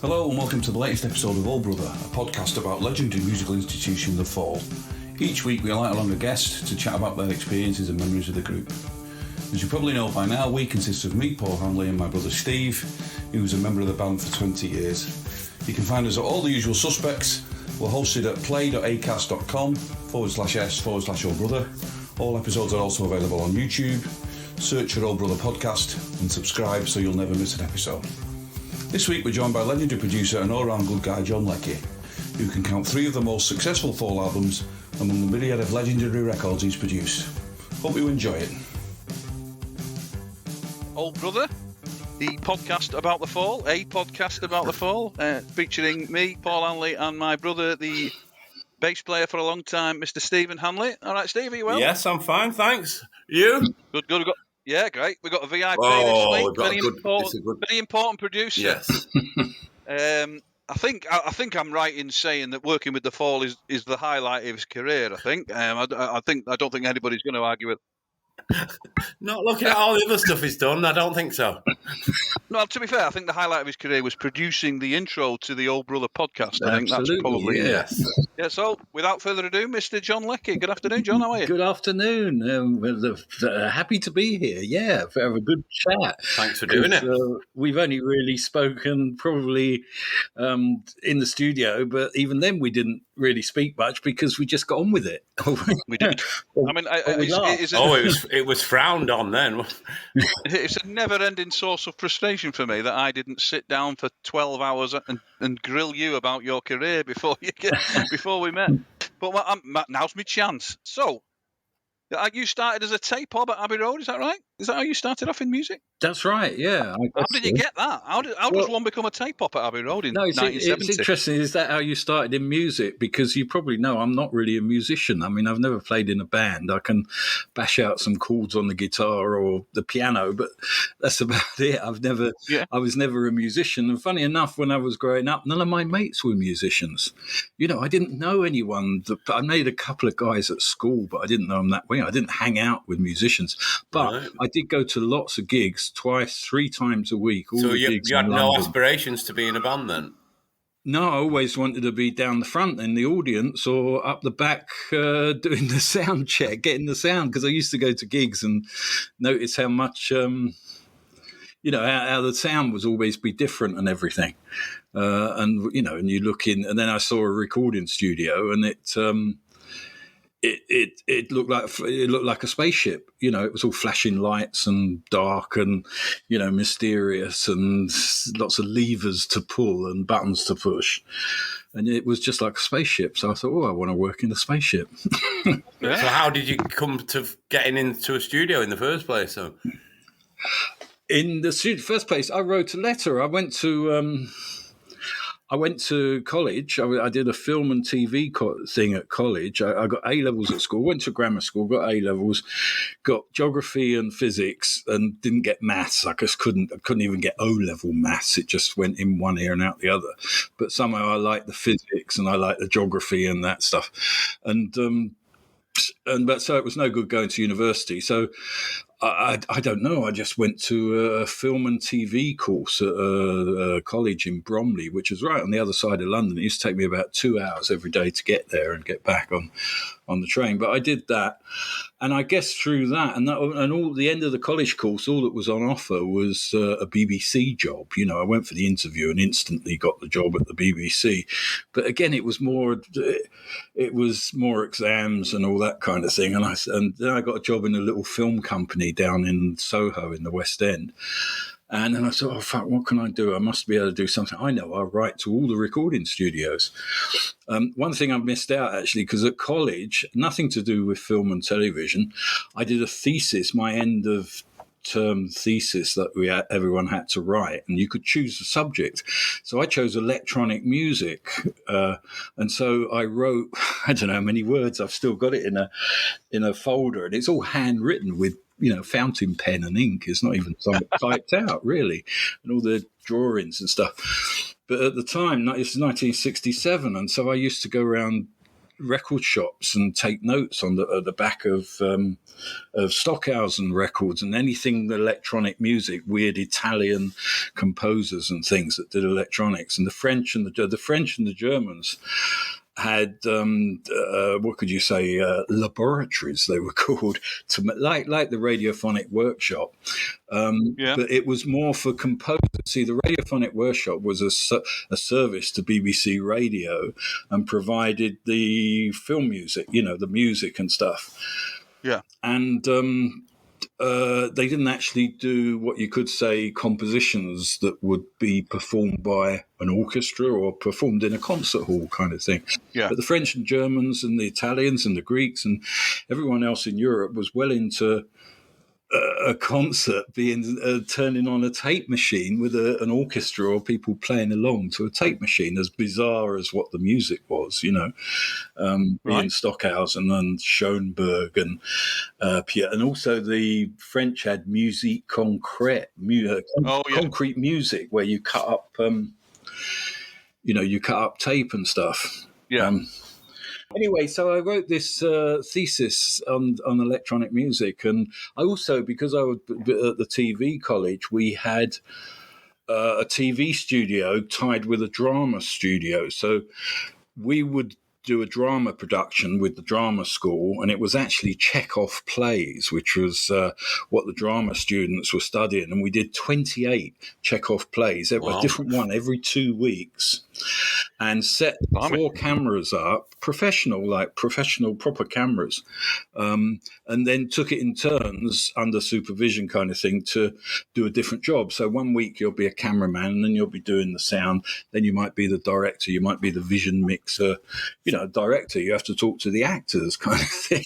Hello and welcome to the latest episode of Old Brother, a podcast about legendary musical institution The Fall. Each week we invite along a guest to chat about their experiences and memories of the group. As you probably know by now, we consist of me, Paul Hanley, and my brother Steve, who was a member of the band for 20 years. You can find us at all the usual suspects. We're hosted at play.acast.com/s/Old Brother. All episodes are also available on YouTube. Search for Old Brother Podcast and subscribe so you'll never miss an episode. This week we're joined by legendary producer and all-round good guy John Leckie, who can count 3 of the most successful Fall albums among the myriad of legendary records he's produced. Hope you enjoy it. Old Brother, the podcast about the Fall, featuring me, Paul Hanley, and my brother, the bass player for a long time, Mr. Stephen Hanley. All right, Steve, are you well? Yes, I'm fine, thanks. You? Good. Yeah, great. We've got a VIP Oh, this week. we've got Very important producer. Yes. I think I'm right in saying that working with the Fall is the highlight of his career. I think. I don't think anybody's going to argue with. Not looking at all the other stuff he's done, I don't think so. No, to be fair, I think the highlight of his career was producing the intro to the Old Brother podcast. I think that's probably yes. Yeah, so without further ado, Mr. John Leckie. Good afternoon, John. How are you? Good afternoon. Happy to be here. Yeah, have a good chat. Thanks for doing it. We've only really spoken probably in the studio, but even then we didn't really speak much because we just got on with it. We did. I mean, it was frowned on then. It's a never-ending source of frustration for me that I didn't sit down for 12 hours and grill you about your career before we met. But now's my chance. So, you started as a tape op at Abbey Road, is that right? Is that how you started off in music? That's right, yeah. How did you get that? How does one become a tape op at Abbey Road in 1970? It's interesting. Is that how you started in music? Because you probably know I'm not really a musician. I mean, I've never played in a band. I can bash out some chords on the guitar or the piano, but that's about it. I was never a musician. And funny enough, when I was growing up, none of my mates were musicians. You know, I didn't know anyone. I made a couple of guys at school, but I didn't know them that way. I didn't hang out with musicians. But right. I did go to lots of gigs, 3 times a week. So you had no aspirations to be in a band then? No, I always wanted to be down the front in the audience or up the back doing the sound check, getting the sound, because I used to go to gigs and notice how much, how the sound was always be different and everything. And you look in, and then I saw a recording studio and it looked like a spaceship. You know, it was all flashing lights and dark and, mysterious and lots of levers to pull and buttons to push. And it was just like a spaceship. So I thought, I want to work in a spaceship. Yeah. So how did you come to getting into a studio in the first place? So? In the first place, I wrote a letter. I went to college. I did a film and TV thing at college. I got A-levels at school, went to grammar school, got A-levels, got geography and physics, and didn't get maths. I just couldn't even get O-level maths. It just went in one ear and out the other. But somehow I liked the physics and I liked the geography and that stuff. But so it was no good going to university. So I don't know. I just went to a film and TV course at a college in Bromley, which is right on the other side of London. It used to take me about 2 hours every day to get there and get back on the train. But I did that. And I guess through that and all the end of the college course, all that was on offer was a BBC job. You know, I went for the interview and instantly got the job at the BBC. But again, it was more exams and all that kind of thing. And then I got a job in a little film company down in Soho in the West End. And then I thought, oh, fuck, what can I do? I must be able to do something. I know, I'll write to all the recording studios. One thing I missed out, actually, because at college, nothing to do with film and television, I did a thesis, my end of term thesis that everyone had to write, and you could choose a subject. So I chose electronic music. And so I wrote, I don't know how many words, I've still got it in a folder, and it's all handwritten with, fountain pen and ink. It's not even typed out, really, and all the drawings and stuff. But at the time, it's 1967, and so I used to go around record shops and take notes on the back of Stockhausen records and anything electronic music, weird Italian composers and things that did electronics. And the French and the Germans had what could you say, laboratories they were called, to like the Radiophonic Workshop, but it was more for composers. See, the Radiophonic Workshop was a service to BBC Radio and provided the film music, the music and stuff. Yeah. And they didn't actually do what you could say compositions that would be performed by an orchestra or performed in a concert hall kind of thing. Yeah. But the French and Germans and the Italians and the Greeks and everyone else in Europe was well into a concert being turning on a tape machine with an orchestra or people playing along to a tape machine, as bizarre as what the music was, being Stockhausen and Schoenberg and Pierre. And also the French had musique concrète, concrete music, where you cut up, tape and stuff. Yeah. Anyway, so I wrote this thesis on electronic music, and I also, because I was at the TV college, we had a TV studio tied with a drama studio. So we would do a drama production with the drama school, and it was actually Chekhov plays, which was what the drama students were studying. And we did 28 Chekhov plays, a different one every 2 weeks, and set 4 cameras up, professional proper cameras, and then took it in turns under supervision kind of thing to do a different job. So 1 week you'll be a cameraman, and then you'll be doing the sound, then you might be the director, you might be the vision mixer, director, you have to talk to the actors kind of thing.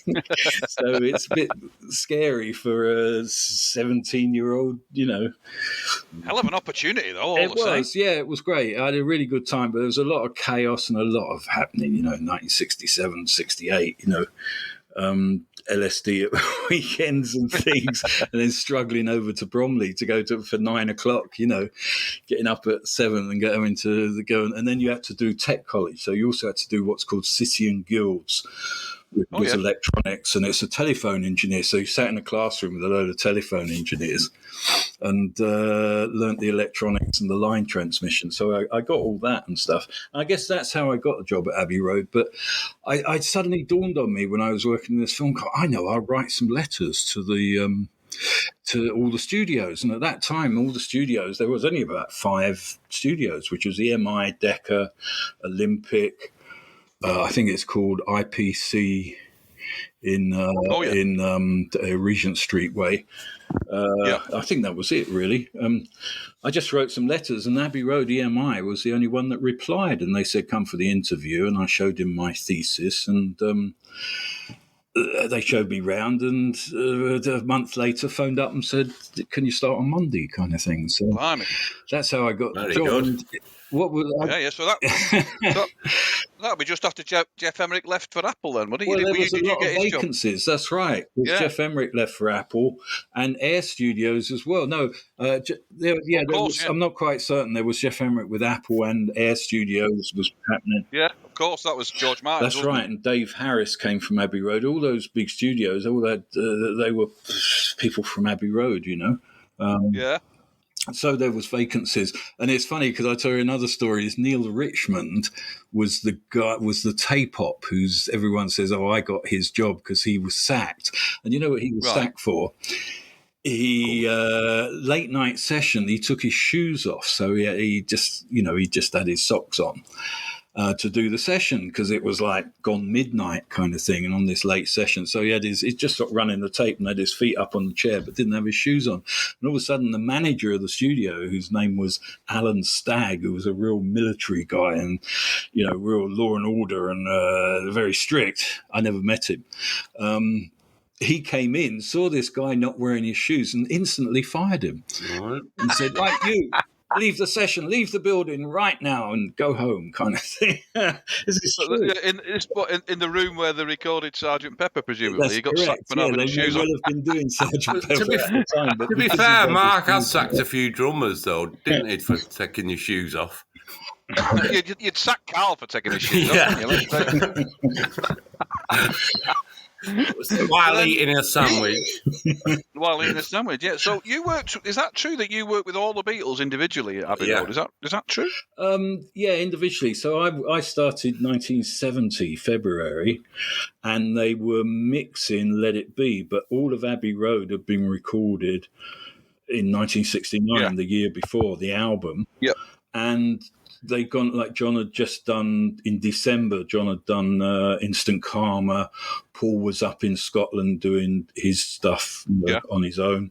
So it's a bit scary for a 17-year-old, Hell of an opportunity, though. It was great. I had a really good time, but there was a lot of chaos and a lot of happening, 1967, 68, LSD at weekends and things, and then struggling over to Bromley to go for 9 o'clock, getting up at 7 and going to and then you had to do tech college. So you also had to do what's called City and Guilds, which was electronics, and it's a telephone engineer. So you sat in a classroom with a load of telephone engineers and learnt the electronics and the line transmission. So I got all that and stuff. And I guess that's how I got the job at Abbey Road. But I suddenly dawned on me when I was working in this film, I know I'll write some letters to the to all the studios. And at that time, all the studios, there was only about 5 studios, which was EMI, Decca, Olympic, I think it's called IPC in Regent Street Way. I think that was it, really. I just wrote some letters, and Abbey Road EMI was the only one that replied, and they said, come for the interview, and I showed him my thesis, and they showed me round, and a month later phoned up and said, can you start on Monday, kind of thing. So that's how I got the job. What was so that would be just after Jeff Emerick left for Apple, then, wasn't it? Well, there was a lot of vacancies. That's right. Jeff Emerick left for Apple and Air Studios as well. No, I'm not quite certain. There was Jeff Emerick with Apple and Air Studios was happening. Yeah, of course, that was George Martin. That's right. And Dave Harris came from Abbey Road. All those big studios, they were people from Abbey Road, So there was vacancies, and it's funny because I tell you another story. Is Neil Richmond was the tape op who's everyone says, I got his job because he was sacked, and you know what he was sacked for? He late night session. He took his shoes off, so he just had his socks on. To do the session because it was like gone midnight kind of thing, and on this late session, so he just stopped running the tape and had his feet up on the chair but didn't have his shoes on, and all of a sudden the manager of the studio, whose name was Alan Stagg, who was a real military guy and real law and order and very strict, I never met him, he came in, saw this guy not wearing his shoes and instantly fired him. And said, right, you leave the session, leave the building right now and go home, kind of thing. Is this true? In the room where they recorded Sergeant Pepper, presumably. That's he got sacked for having his shoes on. They will have been doing Sergeant Pepper at the time. But to be fair, Mark has sacked a few drummers, though, didn't he, for taking your shoes off? You'd sack Carl for taking a shit, wouldn't you? While eating a sandwich. While eating a sandwich, yeah. So you worked. Is that true that you worked with all the Beatles individually at Abbey Road? Is that true? Yeah, individually. So I started 1970 February, and they were mixing Let It Be, but all of Abbey Road had been recorded in 1969, the year before the album. Yep. And they'd gone, like John had just done in December, John had done Instant Karma. Paul was up in Scotland doing his stuff on his own.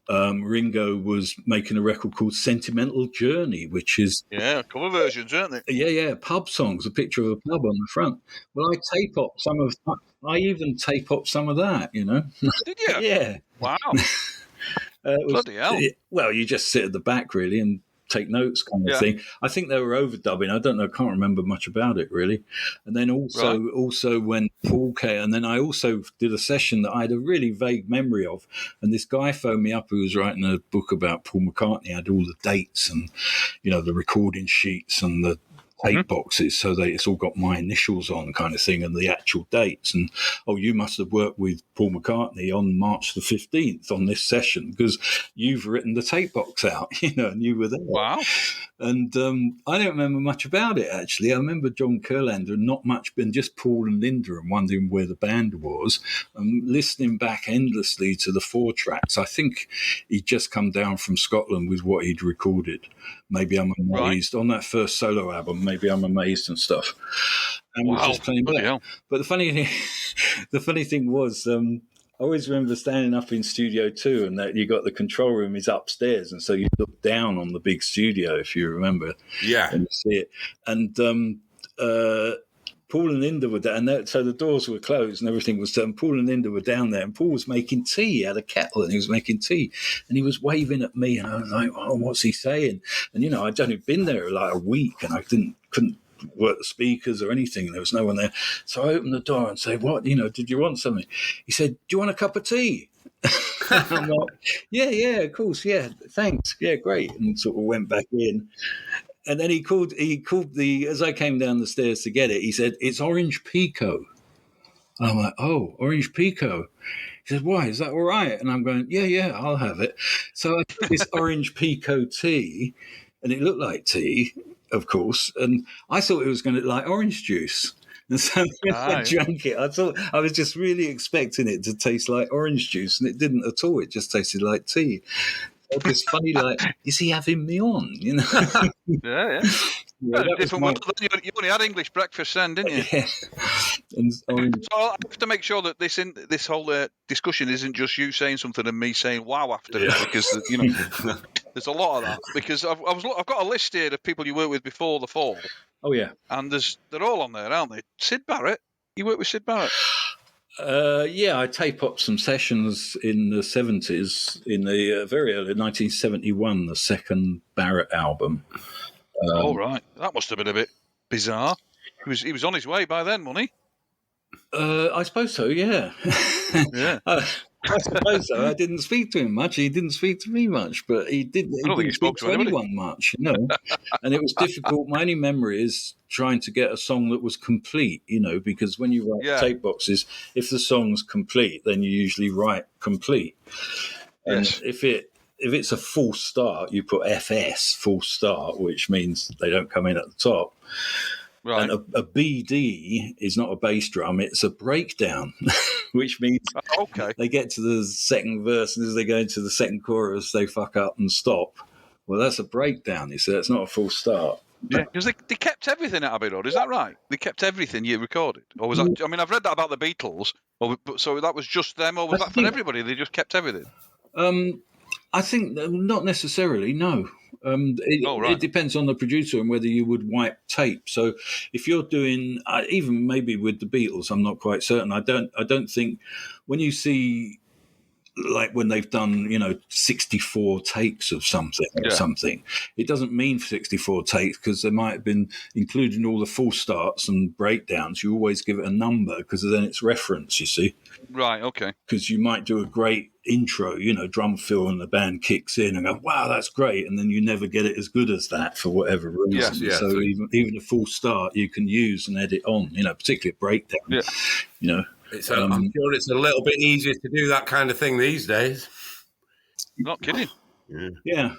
Ringo was making a record called Sentimental Journey, which is... Yeah, cover versions, aren't they? Yeah, pub songs, a picture of a pub on the front. Well, I even tape up some of that, you know. Did you? Yeah. Wow. Bloody hell. Well, you just sit at the back, really, and take notes kind of thing. I think they were overdubbing. I don't know. I can't remember much about it, really. And then also when Paul came, and then I also did a session that I had a really vague memory of. And this guy phoned me up who was writing a book about Paul McCartney, had all the dates and, you know, the recording sheets and the tape boxes, so it's all got my initials on kind of thing and the actual dates. And, you must have worked with Paul McCartney on March the 15th on this session because you've written the tape box out, you know, and you were there. Wow. And I don't remember much about it, actually. I remember John Kurlander, not much, been just Paul and Linda, and wondering where the band was, and listening back endlessly to the 4 tracks. I think he'd just come down from Scotland with what he'd recorded. Maybe I'm Amazed. On that first solo album, Maybe I'm Amazed and stuff. And was just playing back. But the funny thing was, I always remember standing up in Studio 2 and that you got the control room is upstairs. And so you look down on the big studio, if you remember. Yeah. And you see it. And Paul and Linda were there. And so the doors were closed and everything was done. Paul and Linda were down there. And Paul was making tea. He had a kettle and he was making tea. And he was waving at me. And I was like, what's he saying? And, you know, I'd only been there like a week and I couldn't work the speakers or anything. There was no one there. So I opened the door and said, what, you know, did you want something? He said, do you want a cup of tea? I'm like, yeah, of course. Yeah, thanks. Yeah, great. And sort of went back in. And then he called as I came down the stairs to get it, he said, it's orange pekoe. And I'm like, oh, orange pekoe. He said, why? Is that all right? And I'm going, yeah, I'll have it. So I took this orange pekoe tea, and it looked like tea, of course, and I thought it was going to look like orange juice. And so I drank it. I thought I was just really expecting it to taste like orange juice, and it didn't at all. It just tasted like tea. So it's funny, like, is he having me on? You know? Yeah. Different world. You only had English breakfast then, didn't you? Yeah. So I have to make sure that this whole discussion isn't just you saying something and me saying wow after it, because you know there's a lot of that. Because I've got a list here of people you worked with before the fall. Oh yeah, and they're all on there, aren't they? Sid Barrett, you worked with Sid Barrett. I tape up some sessions in the 70s, in the very early 1971, the second Barrett album. Right, that must have been a bit bizarre. He was on his way by then, wasn't he? I suppose so, yeah. Yeah. I suppose so. I didn't speak to him much. He didn't speak to me much, but he didn't speak to anyone much, you know. And it was difficult. My only memory is trying to get a song that was complete, you know, because when you write tape boxes, if the song's complete, then you usually write complete. And if it's a full start, you put FS, full start, which means they don't come in at the top. Right. And a BD is not a bass drum, it's a breakdown, which means they get to the second verse, and as they go into the second chorus, they fuck up and stop. Well, that's a breakdown, you see, it's not a full start. Yeah, because they kept everything at Abbey Road, is that right? They kept everything you recorded? Or was that, I mean, I've read that about the Beatles, so that was just them, or was that for everybody? They just kept everything? I think not necessarily, no. It depends on the producer and whether you would wipe tape. So if you're doing, even maybe with the Beatles, I'm not quite certain. I don't think when you see like when they've done, 64 takes of something or something, it doesn't mean 64 takes because there might have been, including all the full starts and breakdowns, you always give it a number because then it's reference, you see. Right, okay. Because you might do a great intro, drum fill and the band kicks in and go, wow, that's great. And then you never get it as good as that for whatever reason. Yes, so even a full start you can use and edit on, particularly a breakdown, I'm sure it's a little bit easier to do that kind of thing these days. Not kidding. Yeah.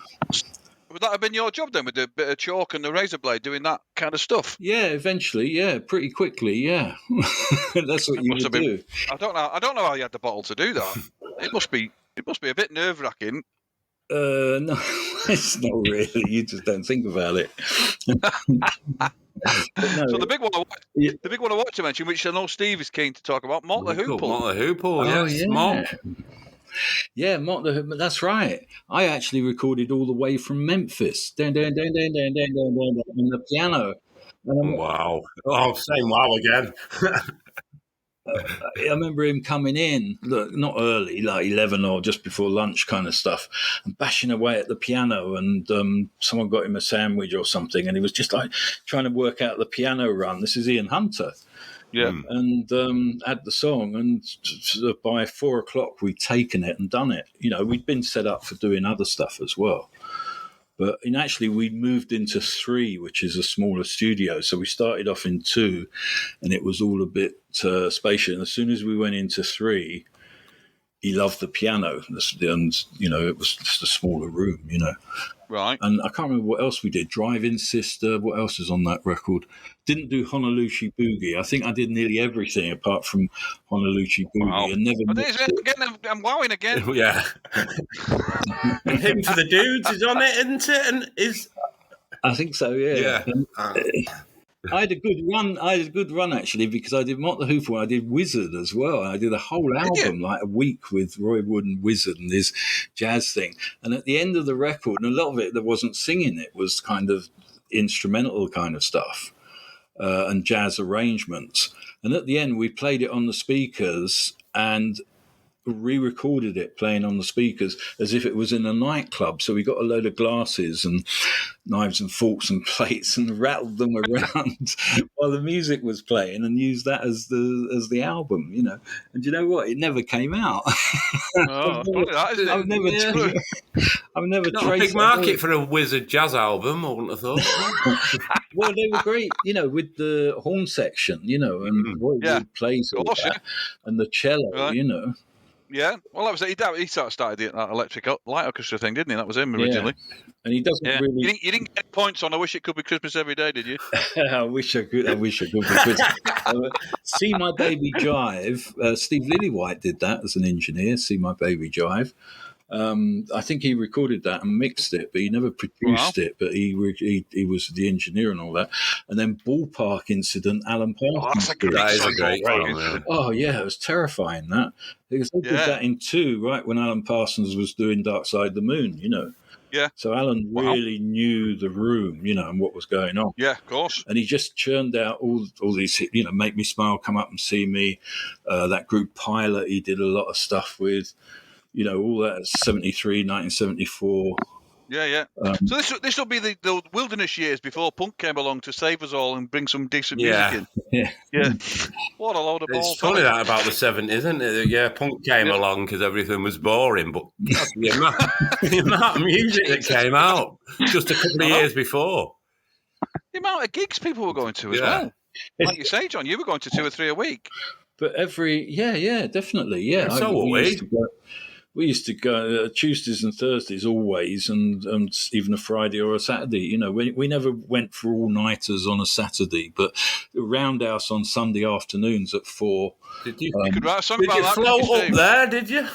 Would that have been your job then, with the bit of chalk and the razor blade, doing that kind of stuff? Yeah, eventually, pretty quickly, yeah. That's what you would do. I don't know how you had the bottle to do that. It must be a bit nerve-wracking. No, it's not really. You just don't think about it. So the big one I want to mention, which I know Steve is keen to talk about, Mott the Hoople. Mott the Hoople, yes, Mott. Yeah, Mott the Hoople. That's right. I actually recorded all the way from Memphis, on the piano. Wow! Oh, saying wow again. I remember him coming in, look, not early, like 11 or just before lunch kind of stuff, and bashing away at the piano, and someone got him a sandwich or something, and he was just like trying to work out the piano run. This is Ian Hunter. Yeah. And had the song, and by 4 o'clock we'd taken it and done it. We'd been set up for doing other stuff as well. But actually, we moved into 3, which is a smaller studio. So we started off in 2, and it was all a bit spacious. And as soon as we went into 3, he loved the piano. And, it was just a smaller room, Right. And I can't remember what else we did. Drive-In Sister, what else is on that record? Didn't do Honolulu Boogie. I think I did nearly everything apart from Honolulu Boogie. Wow. And never. I'm wowing again. Yeah. And Hymn for the Dudes is on it, isn't it? And I think so, yeah. Yeah. I had a good run actually, because I did Mott the Hoople and I did Wizard as well. I did a whole album, like a week with Roy Wood and Wizard and this jazz thing. And at the end of the record, and a lot of it there wasn't singing, it was kind of instrumental kind of stuff and jazz arrangements. And at the end, we played it on the speakers and re-recorded it playing on the speakers as if it was in a nightclub. So we got a load of glasses and knives and forks and plates and rattled them around while the music was playing and used that as the album, And you know what? It never came out. Oh, I've never not a big market for a Wizard jazz album, I wouldn't have thought. Well, they were great, with the horn section, and Roy Wood plays all that, and the cello, right. Yeah, well, that was it. He started that electric light orchestra thing, didn't he? That was him originally. And he doesn't really. You didn't get points on "I Wish It Could Be Christmas Every Day," did you? I wish I could. Be Christmas. See My Baby Jive. Steve Lillywhite did that as an engineer. See My Baby Jive. I think he recorded that and mixed it, but he never produced it. But he was the engineer and all that. And then Ballpark Incident, Alan Parsons. That is a great song. Oh yeah, it was terrifying that, because they did that in 2, right when Alan Parsons was doing Dark Side of the Moon, Yeah. So Alan really knew the room, and what was going on. Yeah, of course. And he just churned out all these, Make Me Smile, Come Up and See Me. That group Pilot, he did a lot of stuff with. All that 73, 1974. Yeah. So this will be the wilderness years before punk came along to save us all and bring some decent music in. Yeah. What a load of balls. It's funny that about the 70s, isn't it? Yeah, punk came along because everything was boring, but the amount of music that came out just a couple of years before. The amount of gigs people were going to as well. Like you say, John, you were going to 2 or 3 a week. But definitely, yeah. So were we. We used to go Tuesdays and Thursdays always, and even a Friday or a Saturday. We never went for all-nighters on a Saturday, but Roundhouse on Sunday afternoons at 4. Did you could write a song about that? Float up there, did you?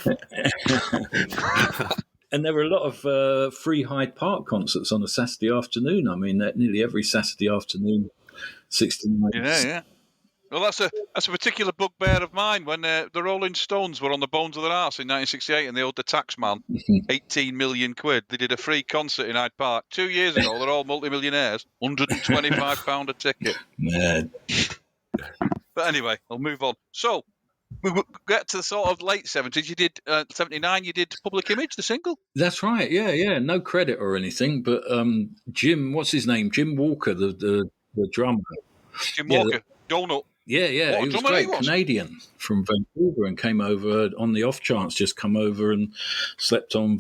And there were a lot of free Hyde Park concerts on a Saturday afternoon. I mean, nearly every Saturday afternoon, 69. Yeah. Well, that's a particular bugbear of mine. When the Rolling Stones were on the bones of their arse in 1968 and they owed the tax man 18 million quid, they did a free concert in Hyde Park 2 years ago. They're all multimillionaires. £125 a ticket. Man. But anyway, I'll move on. So, we get to the sort of late 70s. You did 79. You did Public Image, the single. That's right. Yeah. No credit or anything, but Jim, what's his name? Jim Walker, the drummer. Jim Walker, Donut. Yeah, What a he was drummer great. he was. Canadian from Vancouver, and came over on the off chance, just come over and slept on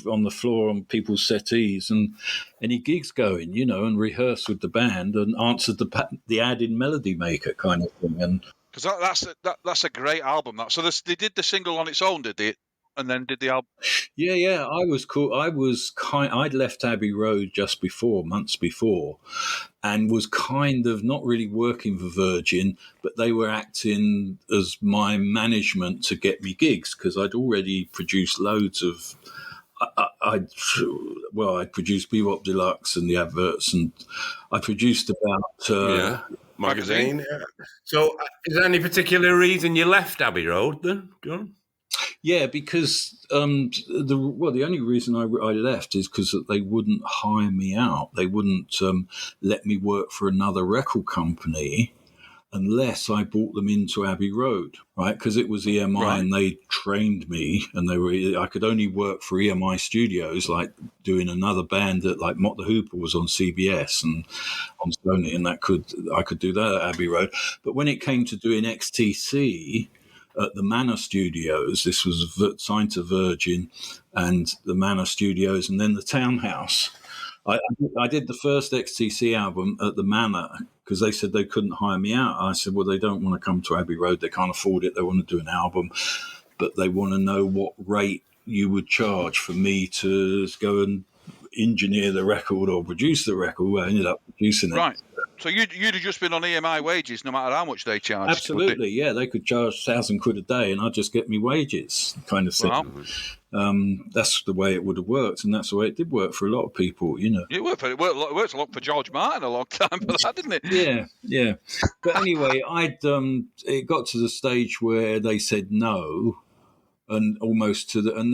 the floor on people's settees, and any gigs going, and rehearsed with the band and answered the ad in Melody Maker kind of thing. And because that's a great album. So they did the single on its own, did they? And then did the album. Yeah. I was cool. I'd left Abbey Road just months before, and was kind of not really working for Virgin, but they were acting as my management to get me gigs, because I'd already produced loads of. I'd produced Bebop Deluxe and the adverts, and I produced about magazine. Yeah. So, is there any particular reason you left Abbey Road then, John? Yeah, because the only reason I left is because they wouldn't hire me out. They wouldn't let me work for another record company unless I brought them into Abbey Road, right? Because it was EMI, right. And they trained me, and I could only work for EMI Studios, like doing another band that, like Mott the Hooper, was on CBS and on Sony, and I could do that at Abbey Road. But when it came to doing XTC at the Manor Studios, this was signed to Virgin, and the Manor Studios, and then the Townhouse. I did the first XTC album at the Manor because they said they couldn't hire me out. I said, well, they don't want to come to Abbey Road. They can't afford it. They want to do an album, but they want to know what rate you would charge for me to go and engineer the record or produce the record. Well, I ended up producing it. Right. So you'd have just been on EMI wages no matter how much they charged? Absolutely, yeah. They could charge £1,000 a day and I'd just get me wages, kind of thing. Wow. That's the way it would have worked, and that's the way it did work for a lot of people, It worked a lot for George Martin a long time for that, didn't it? Yeah. But anyway, it got to the stage where they said no, and almost and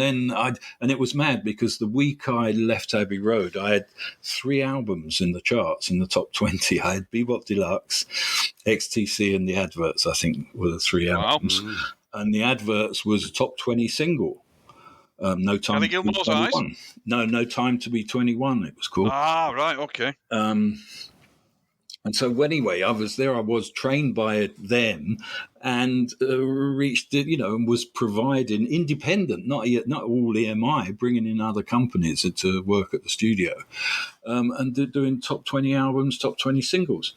it was mad because the week I left Abbey Road, I had 3 albums in the charts in the top 20. I had Bebop Deluxe, XTC, and the adverts. I think were the 3 albums, and the adverts was a top 20 single. No Time to Be 21. No Time to Be 21. It was called. Ah, right, okay. And so anyway, I was trained by them, and reached, and was providing independent, not all EMI, bringing in other companies to work at the studio, and doing top 20 albums, top 20 singles.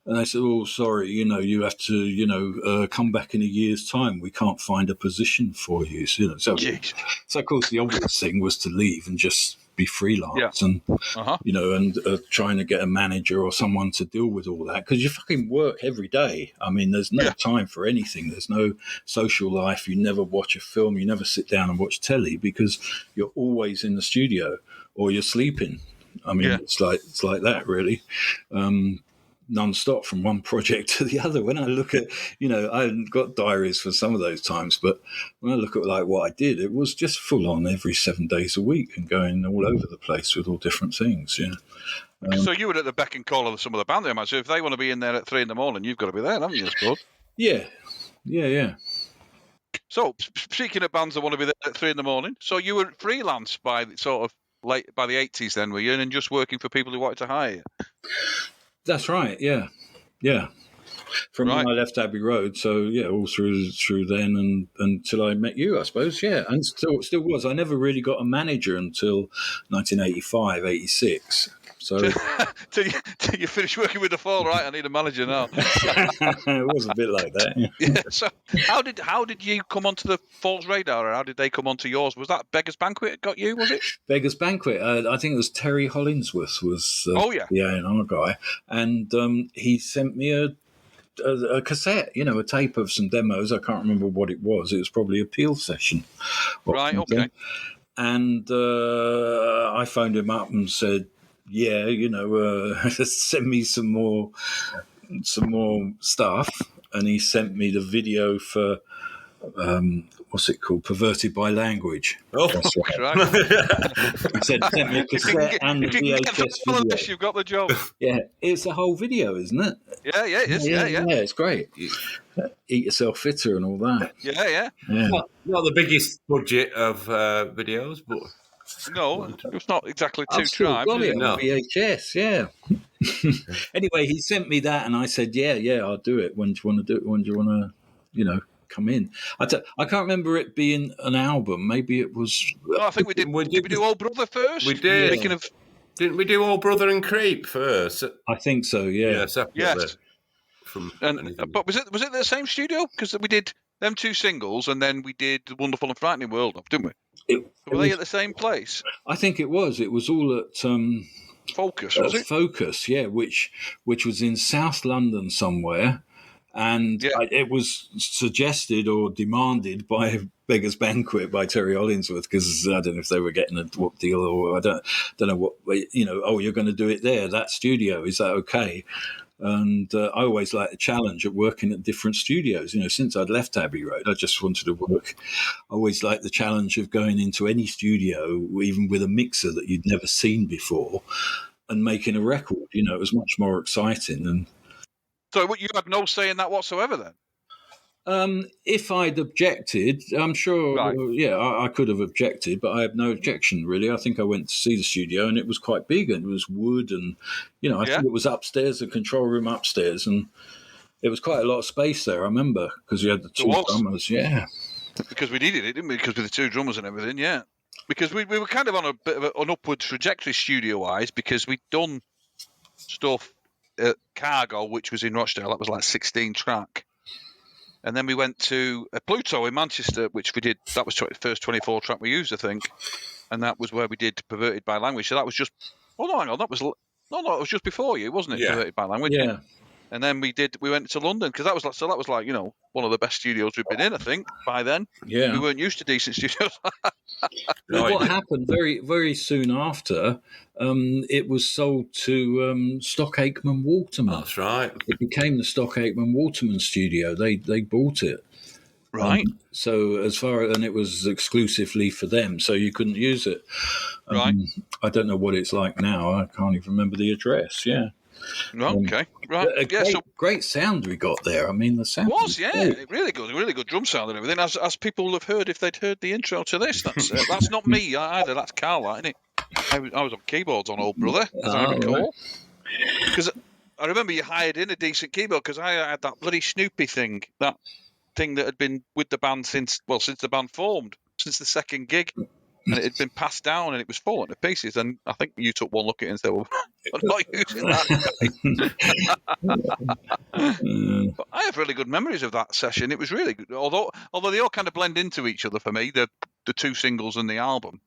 And they said, "Oh, sorry, you have to, come back in a year's time. We can't find a position for you." So of course, the obvious thing was to leave and just be freelance, and trying to get a manager or someone to deal with all that, because you fucking work every day. I mean, there's no time for anything. There's no social life. You never watch a film. You never sit down and watch telly because you're always in the studio or you're sleeping. I mean, it's like that really. Non-stop from one project to the other. When I look at, I hadn't got diaries for some of those times, but when I look at like what I did, it was just full on every 7 days a week and going all over the place with all different things. So you were at the beck and call of some of the band there, so if they want to be in there at 3 a.m, you've got to be there, haven't you, I suppose? Yeah. So speaking of bands that want to be there at 3 a.m, so you were freelance by the 80s then, were you, and just working for people who wanted to hire you? That's right. Yeah. From when I left Abbey Road, so all through then and until I met you, I suppose. Yeah, and still was. I never really got a manager until 1985, 86. So till you finish working with the Fall, right? I need a manager now. It was a bit like that. Yeah. So how did you come onto the Fall's radar, or how did they come onto yours? Was that Beggars Banquet that got you? Was it Beggars Banquet? I think it was Terry Hollingsworth was the A&R guy, and he sent me a cassette, a tape of some demos. I can't remember what it was. It was probably a Peel session. Right. Something. Okay. And I phoned him up and said, send me some more stuff. And he sent me the video for what's it called? Perverted by Language. Oh, That's right. Right. He said, sent me a cassette and the if you can get VHS the video. you've got the job. Yeah, it's a whole video, isn't it? Yeah, it is. Yeah. It's great. Eat yourself fitter and all that. Yeah. not the biggest budget of videos, but No, it's not exactly two I've still tribes. got Is it it? on VHS, yeah. Anyway, he sent me that and I said, yeah, I'll do it. When do you want to do it? When do you want to, come in? I can't remember it being an album. Maybe it was... No, I think we did. Did we do Old Brother first? we did. Speaking of... Didn't we do Old Brother and Creep first? I think so, yeah. Separately. Yes. From But was it the same studio? Because we did them two singles and then we did The Wonderful and Frightening World of, didn't we? Were they at the same place? I think it was. It was all at... Focus, was it? Focus, yeah, which was in South London somewhere. And it was suggested or demanded by Beggar's Banquet by Terry Hollingsworth, because I don't know if they were getting a deal or I don't know what, you're going to do it there, that studio, is that okay? And I always liked the challenge of working at different studios. Since I'd left Abbey Road, I just wanted to work. I always liked the challenge of going into any studio, even with a mixer that you'd never seen before, and making a record. It was much more exciting. And so you had no say in that whatsoever then? if I'd objected, I'm sure, right. I could have objected, but I had no objection, really. I think I went to see the studio and it was quite big and it was wood and, I think it was upstairs, the control room upstairs, and it was quite a lot of space there, I remember, because you had the two drummers, Because we needed it, didn't we? Because with the two drummers and everything, yeah. Because we were kind of on a bit of an upward trajectory studio-wise, because we'd done stuff at Cargo, which was in Rochdale, that was like 16 track. And then we went to Pluto in Manchester, which we did, that was the first 24 track we used, I think. And that was where we did Perverted by Language. So that was just, it was just before you, wasn't it? Yeah. Perverted by Language. Yeah. And then we went to London, because that was like, one of the best studios we've been in, I think, by then. Yeah. We weren't used to decent studios. What happened very, very soon after, it was sold to Stock Aitken Waterman. That's right. It became the Stock Aitken Waterman studio. They bought it. Right. And it was exclusively for them, so you couldn't use it. Right. I don't know what it's like now. I can't even remember the address. Yeah. Okay. Right. Great sound we got there. I mean, the sound was really good drum sound and everything. As people have heard, if they'd heard the intro to this, that's not me either. That's Carl, isn't it? I was on keyboards on Old Brother, as I recall. Because I remember you hired in a decent keyboard, because I had that bloody Snoopy thing, that thing that had been with the band since the band formed, since the second gig. And it had been passed down and it was falling to pieces. And I think you took one look at it and said, well, I'm not using that. But I have really good memories of that session. It was really good. Although they all kind of blend into each other for me, the two singles and the album.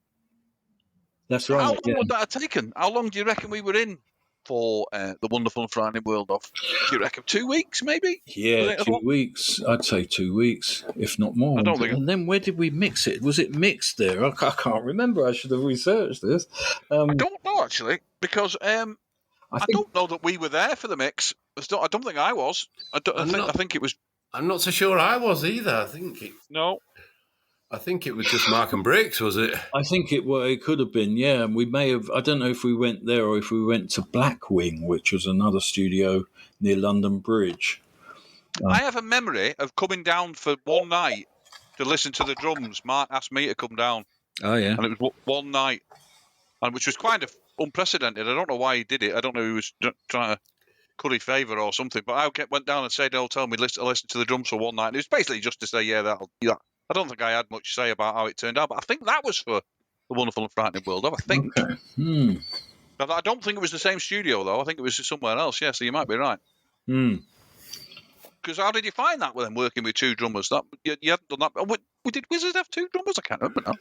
That's right. How long would that have taken? How long do you reckon we were in for The Wonderful and Frightening World of? Do you reckon 2 weeks, maybe? Yeah, 2 weeks. I'd say 2 weeks, if not more. I don't think. And then where did we mix it? Was it mixed there? I can't remember. I should have researched this. I don't know, actually, because I don't know that we were there for the mix. I don't think I was. I think it was. I'm not so sure I was either. I think it was just Mark and Briggs, was it? I think it could have been, yeah. We may have, I don't know if we went there or if we went to Blackwing, which was another studio near London Bridge. I have a memory of coming down for one night to listen to the drums. Mark asked me to come down. Oh, yeah. And it was one night, and which was kind of unprecedented. I don't know why he did it. I don't know if he was trying to curry favour or something, but I went down and stayed at the hotel and we listened to the drums for one night. And it was basically just to say, I don't think I had much say about how it turned out, but I think that was for The Wonderful and Frightening World of, I think. Okay. I don't think it was the same studio, though. I think it was somewhere else, so you might be right. Because how did you find that with them working with two drummers? You hadn't done that. Did Wizards have two drummers? I can't remember now.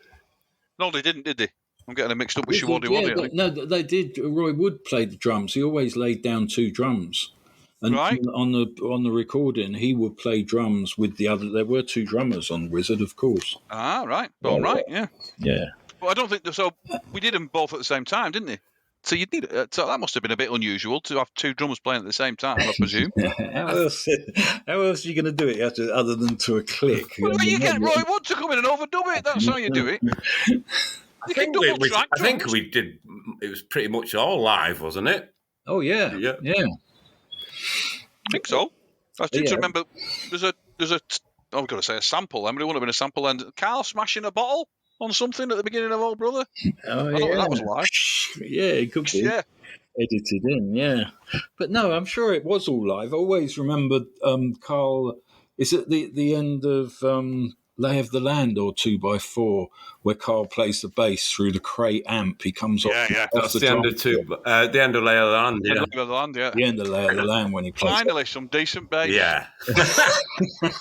No, they didn't, did they? I'm getting it mixed up with Shiwadi Wadi. No, they did. Roy Wood played the drums. He always laid down two drums. And on the recording, he would play drums with the other. There were two drummers on Wizard, of course. Ah, right. All right, yeah. Yeah. Well, I don't think so. We did them both at the same time, didn't they? So you'd need. So that must have been a bit unusual to have two drummers playing at the same time, I presume. How else are you going to do it? You have to, other than to a click. Well, you get Roy Wood to come in and overdub it. That's how you do it. I think we did. It was pretty much all live, wasn't it? Oh yeah. I think so. I seem to remember there's a. I've got to say a sample. I mean, it wouldn't have been a sample. And Carl smashing a bottle on something at the beginning of Old Brother. Oh, I thought that was live. Yeah, it could be. Yeah. Edited in, yeah. But no, I'm sure it was all live. I always remembered Carl, is it the end of Lay of the Land or 2x4, where Carl plays the bass through the crate amp. He comes off. That's the end of the end of Lay of the Land. The end of the Land, yeah. The end of Lay of the Land when he plays. Finally, some decent bass. Yeah.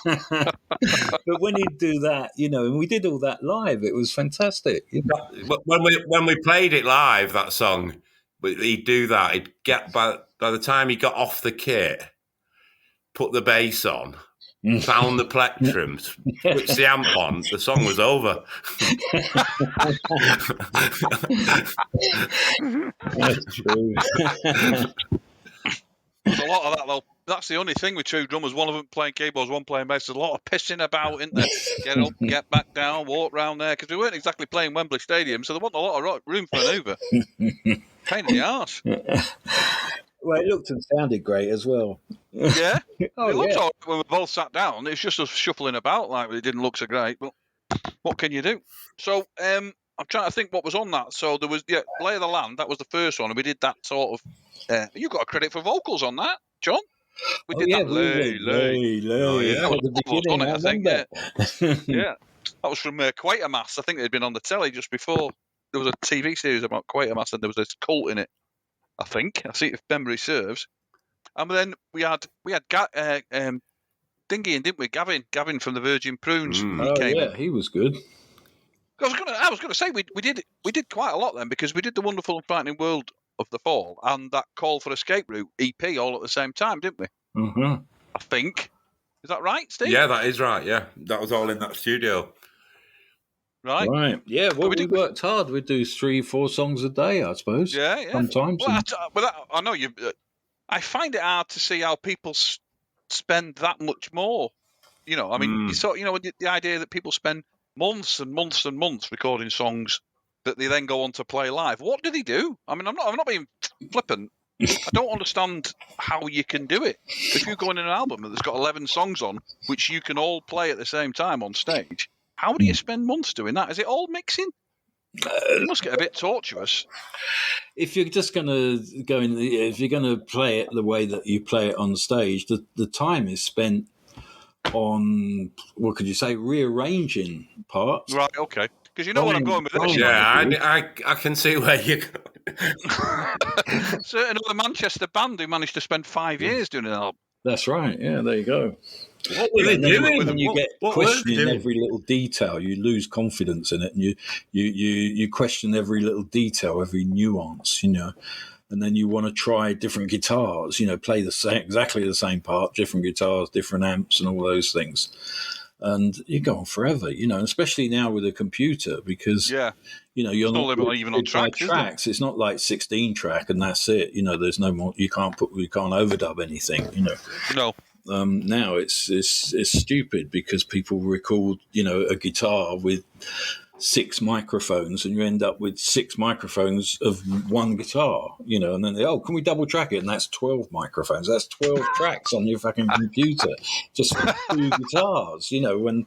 But when he'd do that, and we did all that live, it was fantastic. When we played it live, that song, he'd do that. He'd get by the time he got off the kit, put the bass on. Found the plectrum, switched the amp on, the song was over. That's true. There's a lot of that, though. That's the only thing with two drummers. One of them playing keyboards, one playing bass. There's a lot of pissing about, isn't there? Get up, get back down, walk round there. Because we weren't exactly playing Wembley Stadium, so there wasn't a lot of room for manoeuvre. Pain in the arse. Well, it looked and sounded great as well. Yeah. It looked all right when we both sat down. It's just us shuffling about like it didn't look so great. But what can you do? So I'm trying to think what was on that. So there was Lay of the Land. That was the first one, and we did that sort of. You got a credit for vocals on that, John. We did that. Lay. Oh, yeah. That was the beginning, I think. Yeah. That was from Quatermass. I think it had been on the telly just before. There was a TV series about Quatermass, and there was this cult in it. I think. I see if memory serves. And then we had Dingy and didn't we? Gavin from the Virgin Prunes. He was good. I was gonna say we did quite a lot then, because we did the Wonderful and Frightening World of the Fall and that Call for Escape Route EP all at the same time, didn't we? Mm-hmm. I think. Is that right, Steve? Yeah, that is right. Yeah, that was all in that studio. Right. Yeah, well, we worked hard. We'd do 3-4 songs a day, I suppose. Yeah. Sometimes. Well, I know you. I find it hard to see how people spend that much more. I mean, the idea that people spend months and months and months recording songs that they then go on to play live. What do they do? I mean, I'm not being flippant. I don't understand how you can do it. If you go in an album that's got 11 songs on, which you can all play at the same time on stage, how do you spend months doing that? Is it all mixing? It must get a bit tortuous. If you're just going to if you're going to play it the way that you play it on stage, the time is spent on, what could you say, rearranging parts. Right, okay. Because you know what I'm going with this. Yeah, I can see where you're going. Certain other Manchester band who managed to spend 5 years doing an album. That's right. Yeah, there you go. What were they doing? When you get questioning every little detail, you lose confidence in it, and you question every little detail, every nuance, and then you want to try different guitars, play exactly the same part, different guitars, different amps, and all those things. And you go on forever, especially now with a computer, because you're not even on tracks. It's not like 16 track and that's it. There's no more. You can't overdub anything. No. Now it's stupid because people record a guitar with 6 microphones and you end up with 6 microphones of one guitar, and then can we double track it? And that's 12 microphones. That's 12 tracks on your fucking computer, just for 2 guitars, when,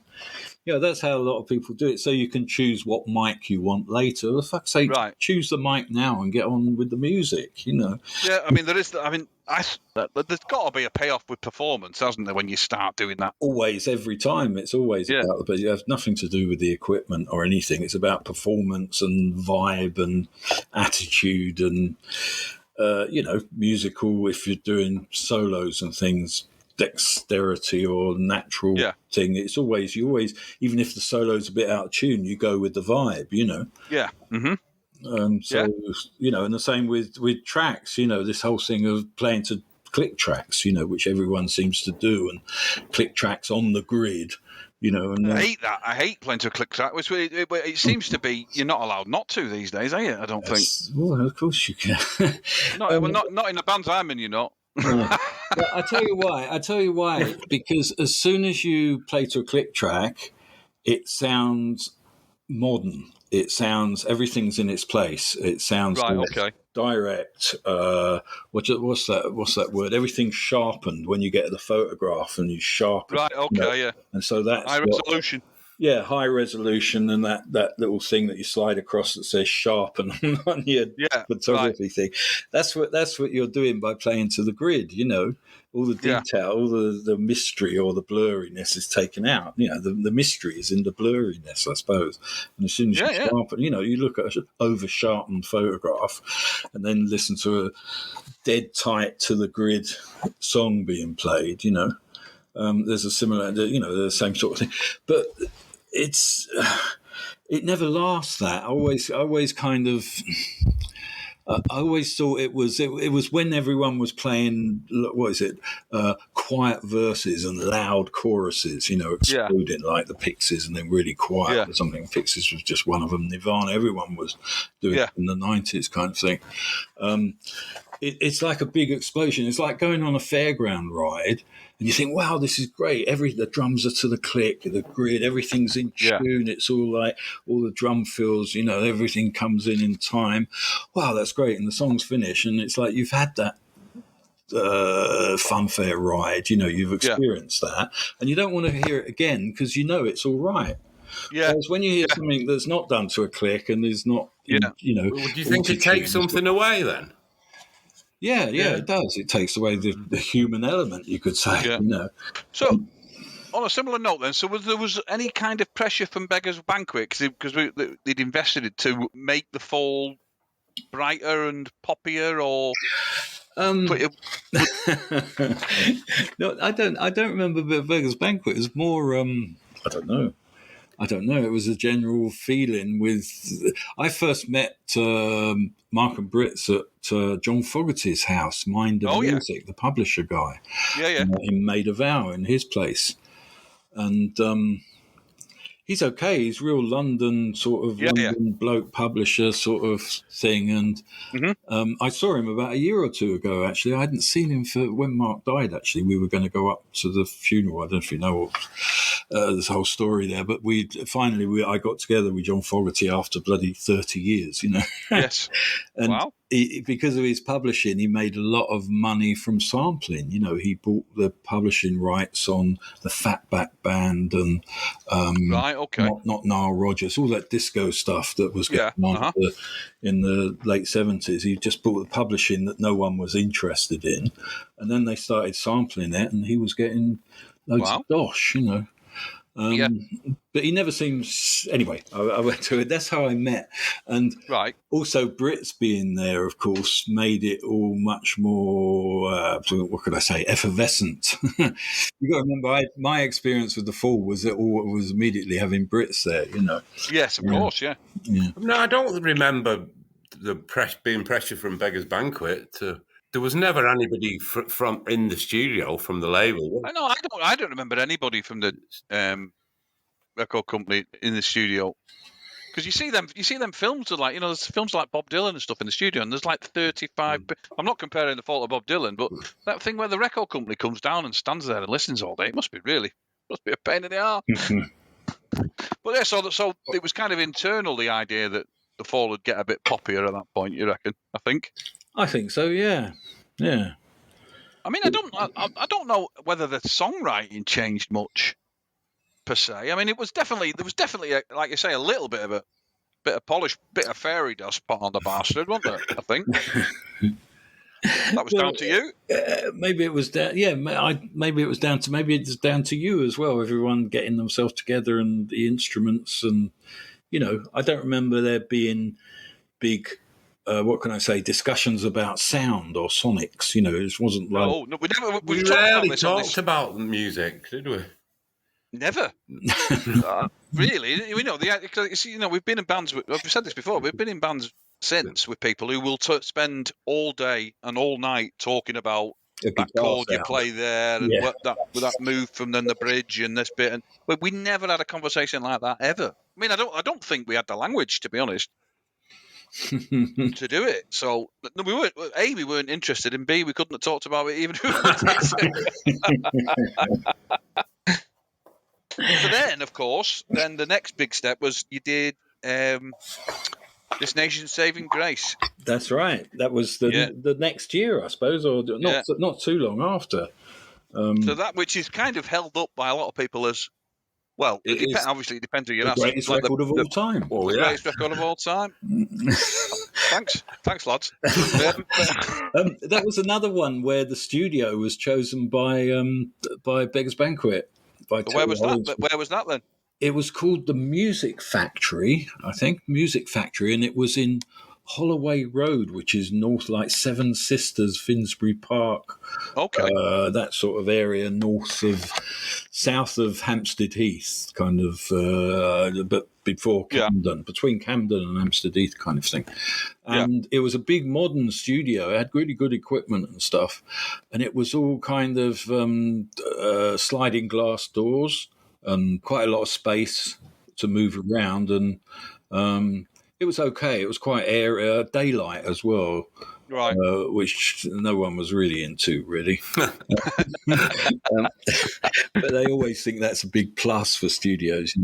that's how a lot of people do it. So you can choose what mic you want later. For fuck's sake, choose the mic now and get on with the music, Yeah, I mean, there's got to be a payoff with performance, hasn't there, when you start doing that? Always, every time. It's always about but it has nothing to do with the equipment or anything. It's about performance and vibe and attitude and, musical, if you're doing solos and things, dexterity or natural thing. It's always, even if the solo's a bit out of tune, you go with the vibe, Yeah. Mm-hmm. And the same with tracks, this whole thing of playing to click tracks, which everyone seems to do, and click tracks on the grid, And I hate that. I hate playing to a click track. It seems to be you're not allowed not to these days, are you? I don't think. Well, of course you can. Not in the bands I'm in. You're not. Well, I tell you why. Because as soon as you play to a click track, it sounds modern. It sounds everything's in its place. It sounds right. Okay. Direct. What's that word? Everything's sharpened when you get the photograph and you sharpen. Right. Okay. Yeah. And so that's high resolution. Yeah, high resolution, and that little thing that you slide across that says sharpen on your photography thing. That's what you're doing by playing to the grid. All the detail, all the mystery or the blurriness is taken out. The mystery is in the blurriness, I suppose. And as soon as you sharpen, you look at an over sharpened photograph, and then listen to a dead tight to the grid song being played. There's a similar, the same sort of thing, but it never lasts. That I always kind of. I always thought it was when everyone was playing, quiet verses and loud choruses, exploding like the Pixies, and then really quiet or something. Pixies was just one of them. Nirvana, everyone was doing it in the 90s kind of thing. It's like a big explosion. It's like going on a fairground ride, and you think, wow, this is great. The drums are to the click, the grid, everything's in tune. It's all like all the drum fills, everything comes in time. Wow, that's great. And the song's finished, and it's like you've had that funfair ride. You've experienced that, and you don't want to hear it again because it's all right. Yeah. Whereas when you hear something that's not done to a click and is not, Well, do you think it takes something away then? Yeah, it does. It takes away the human element, you could say. So, on a similar note, then, so there was any kind of pressure from Beggars Banquet because they'd invested it to make the fall brighter and poppier, or? No, I don't remember Beggars Banquet. It was more. I don't know. It was a general feeling I first met Mark and Brits at John Fogerty's house, Mind of Music, the publisher guy. Yeah. He made a vow in his place. And he's okay. He's real London London bloke publisher sort of thing. And I saw him about a year or two ago, actually. I hadn't seen him when Mark died, actually. We were going to go up to the funeral. I don't know if you know this whole story there, but I got together with John Fogerty after bloody 30 years, Yes. And wow. Because of his publishing, he made a lot of money from sampling. He bought the publishing rights on the Fatback Band and not Nile Rodgers, all that disco stuff that was going on in the late 70s. He just bought the publishing that no one was interested in, and then they started sampling it, and he was getting loads of dosh, But he never seems. Anyway, I went to it. That's how I met, and also Brits being there, of course, made it all much more. What could I say? Effervescent. You got to remember, my experience with the Fall was that all was immediately having Brits there. Yes, of course, yeah. No, I don't remember being pressure from Beggars Banquet. There was never anybody from in the studio from the label. I don't remember anybody from the record company in the studio, because you see them films of there's films like Bob Dylan and stuff in the studio, and there's like 35. I'm not comparing The Fall to Bob Dylan, but that thing where the record company comes down and stands there and listens all day, it must be a pain in the arse. But so it was kind of internal, the idea that the Fall would get a bit poppier at that point. You reckon? I think so. Yeah. I mean, I don't know whether the songwriting changed much per se. I mean, there was definitely like you say, a little bit of polish, bit of fairy dust put on the bastard, wasn't there? I think that was down to you. Maybe it was down. Yeah, maybe it was down to. Maybe it's down to you as well. Everyone getting themselves together and the instruments, and I don't remember there being big. What can I say? Discussions about sound or sonics. It wasn't like. No, we rarely talked about music, did we? Never. Really, we've been in bands. I've said this before. We've been in bands since with people who will spend all day and all night talking about that chord you play there, and Yeah. what that move from then the bridge and this bit. And but we never had a conversation like that ever. I mean, I don't think we had the language, to be honest, to do it. So no, we weren't. A, we weren't interested, and B, we couldn't have talked about it even if we wanted to. So then, of course, then the next big step was you did This Nation's Saving Grace. That's right. That was the next year, I suppose, or not too long after. So that, which is kind of held up by a lot of people as, well, obviously it depends who you're asking. Greatest record of all time. The greatest record of all time. Thanks, lads. That was another one where the studio was chosen by Beggars Banquet. Where was that? Where was that then? It was called the Music Factory, I think, Music Factory, and it was in Holloway Road, which is north, like Seven Sisters, Finsbury Park, that sort of area, south of Hampstead Heath, kind of, but before Camden, between Camden and Hampstead Heath kind of thing. And it was a big modern studio. It had really good equipment and stuff, and it was all kind of sliding glass doors and quite a lot of space to move around, and it was okay. It was quite daylight as well, right? Which no one was really into, really. But they always think that's a big plus for studios.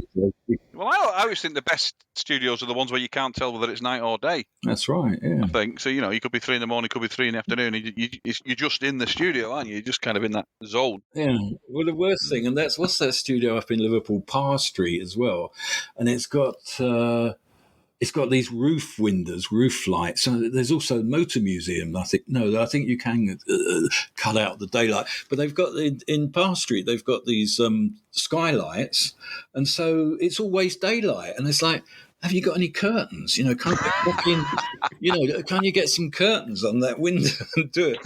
Well, I always think the best studios are the ones where you can't tell whether it's night or day. That's right, yeah. I think so. You could be 3 a.m, could be 3 p.m. You're just in the studio, aren't you? You're just kind of in that zone. Yeah. Well, the worst thing, and what's that studio up in Liverpool, Parr Street as well, and it's got these roof windows, roof lights. So there's also a motor museum. I think you can cut out the daylight. But they've got in Parr Street, they've got these skylights, and so it's always daylight. And it's like, have you got any curtains? Can't you get some curtains on that window and do it?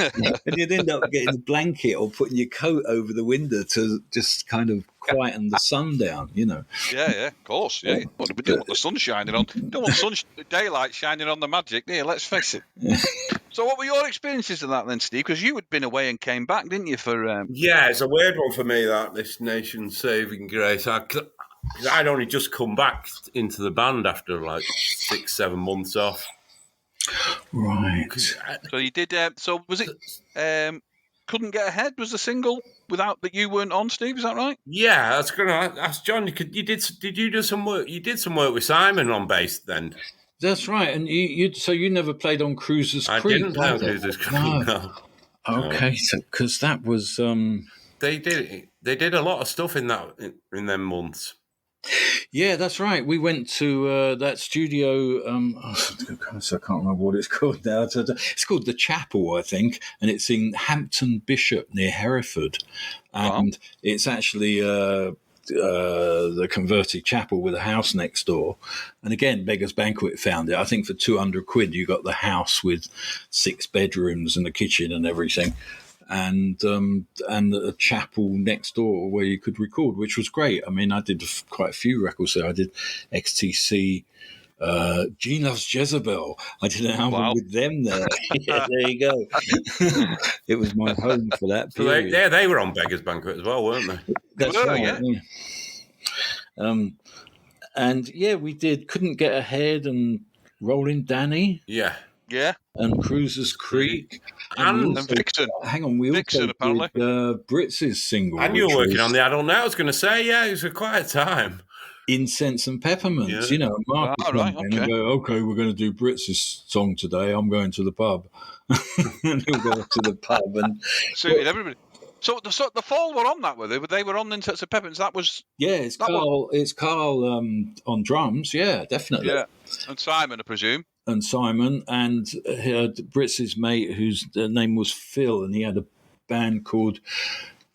And you'd end up getting a blanket or putting your coat over the window to just kind of quieten the sun down, Yeah, of course, yeah. Well, we don't want the sun shining on. Don't want daylight shining on the magic, do you? Let's face it. So what were your experiences of that then, Steve? Because you had been away and came back, didn't you, for... Yeah, it's a weird one for me, that, This Nation's Saving Grace. I'd only just come back into the band after like 6-7 months off. Right. So you did. So was it? Couldn't Get Ahead was the single without that you weren't on, Steve. Is that right? Yeah, I was going to ask John. Did you do some work? You did some work with Simon on bass then. That's right. And you never played on Cruiser's Creek. I didn't play on Cruiser's Creek. No. Okay, so because that was they did a lot of stuff in them months. Yeah, that's right. We went to that studio. I can't remember what it's called now. It's called The Chapel, I think, and it's in Hampton Bishop near Hereford. And it's actually the converted chapel with a house next door. And again, Beggars Banquet found it. I think for £200 you got the house with 6 bedrooms and a kitchen and everything. And a chapel next door where you could record, which was great. I mean, I did quite a few records there. I did XTC, Gene Loves Jezebel. I did an album with them there. Yeah, there you go. It was my home for that period. So they were on Beggars Banquet as well, weren't they? That's right. Yeah. And yeah, we did Couldn't Get Ahead and Rolling Danny. Yeah. Yeah. And Cruiser's Creek. And Vixen. Hang on, we Vixen, also apparently. did Britz's single. And you were working on the Adult Now. I was going to say, yeah, it was a quiet time. Incense and Peppermints, Mark would come in and go, okay, we're going to do Britz's song today. I'm going to the pub. And he'll go to the pub. And suited everybody. So the Fall were on that, were they? They were on Incense and Peppermints. That was... Yeah, it's Carl on drums. Yeah, definitely. Yeah, and Simon, I presume. And Simon, and he had Britz's mate, whose name was Phil, and he had a band called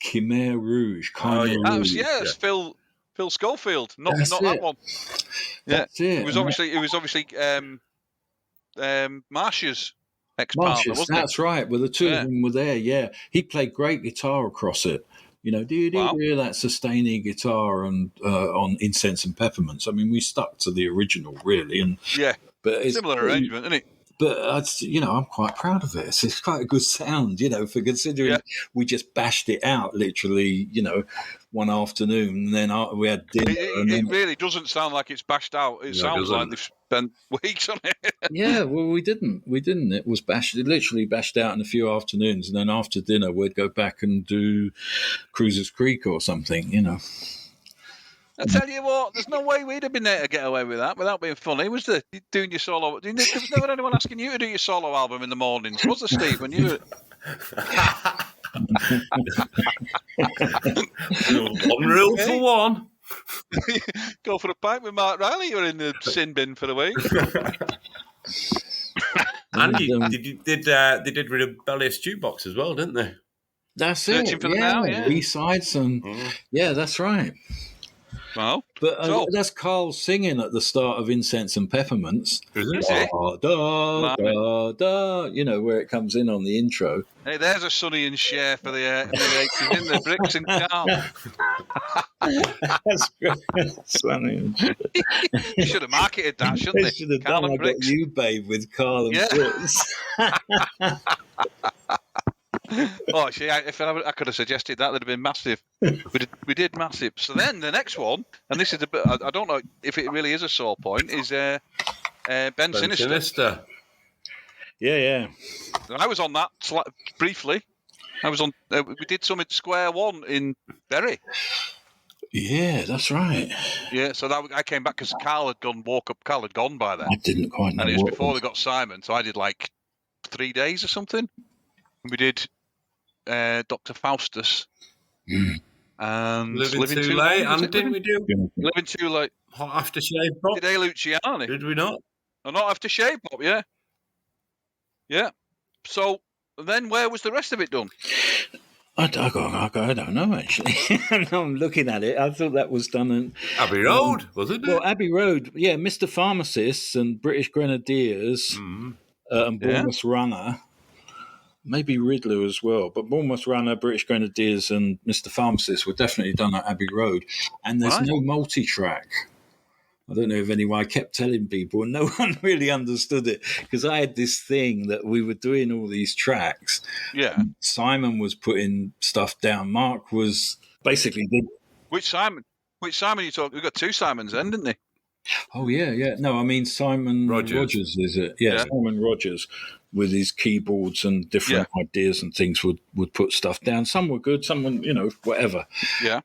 Khmer Rouge. It's Phil Schofield, not that one. Yeah, that's it. It was obviously Marsh's ex-partner, wasn't it? That's right. Well, the two of them were there. Yeah, he played great guitar across it. Do you hear that sustaining guitar and on Incense and Peppermints? I mean, we stuck to the original, really, and but it's similar arrangement, isn't it? but I'm quite proud of it. It's quite a good sound, for considering we just bashed it out literally, one afternoon, and then we had dinner. It really doesn't sound like it's bashed out. It sounds like they've spent weeks on it. Yeah, well, we didn't. It was literally bashed out in a few afternoons, and then after dinner we'd go back and do Cruisers Creek or something, I tell you what, there's no way we'd have been there to get away with that without being funny, was there? Doing your solo. There was never anyone asking you to do your solo album in the mornings, was there, Steve? When you were... One rule for one. Go for a pint with Mark Riley. You're in the sin bin for the week. And they did Rebellious Jukebox as well, didn't they? That's Searching it. for them now, yeah. B-sides and that's right. Well, but that's Carl singing at the start of Incense and Peppermints. Is it? Da, da, da, where it comes in on the intro. Hey, there's a Sonny and Cher for the 80s, in the Bricks and Carl. That's great. Sonny and Cher. You should have marketed that, shouldn't they? Should have Carl done and I Bricks. Got You, Babe, with Carl and Bricks. Oh, actually, if I could have suggested that, that'd have been massive. We did massive. So then the next one, and this is a bit, I don't know if it really is a sore point, is Ben Sinister. Yeah. I was on that briefly. I was on. We did some at Square One in Bury. Yeah, that's right. Yeah, so I came back because Carl had gone by then. I didn't quite know. And it was before they got Simon, so I did like 3 days or something. And we did Dr. Faustus. And Living Too Late. And didn't we do Living Too Late? Hot Aftershave Pop? Did A. Luciani? Did we not? Oh, not Aftershave Pop, yeah. Yeah. So then where was the rest of it done? I don't know, actually. I'm looking at it. I thought that was done in... Abbey Road, wasn't it? Well, Abbey Road, yeah, Mr. Pharmacist and British Grenadiers and Bournemouth Runner. Maybe Riddler as well, but Bournemouth Runner, British Grenadiers and Mr. Pharmacist were definitely done at Abbey Road. And there's no multi-track. I don't know if anyone, I kept telling people, and no one really understood it, because I had this thing that we were doing all these tracks. Yeah. Simon was putting stuff down. Mark was basically... Which Simon you talking? We've got two Simons then, didn't they? Oh, yeah. No, I mean Simon Rogers, is it? Yeah, Simon Rogers with his keyboards and different ideas and things would put stuff down. Some were good, some were, whatever. Yeah.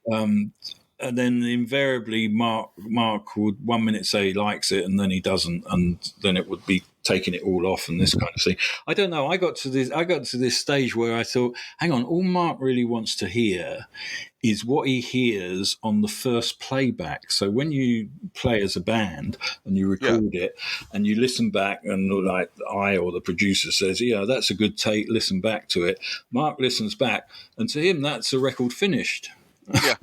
And then invariably Mark would 1 minute say he likes it and then he doesn't, and then it would be taking it all off and this kind of thing. I don't know. I got to this stage where I thought, hang on, all Mark really wants to hear is what he hears on the first playback. So when you play as a band and you record it and you listen back and like I or the producer says, yeah, that's a good take, listen back to it. Mark listens back and to him that's a record finished. Yeah.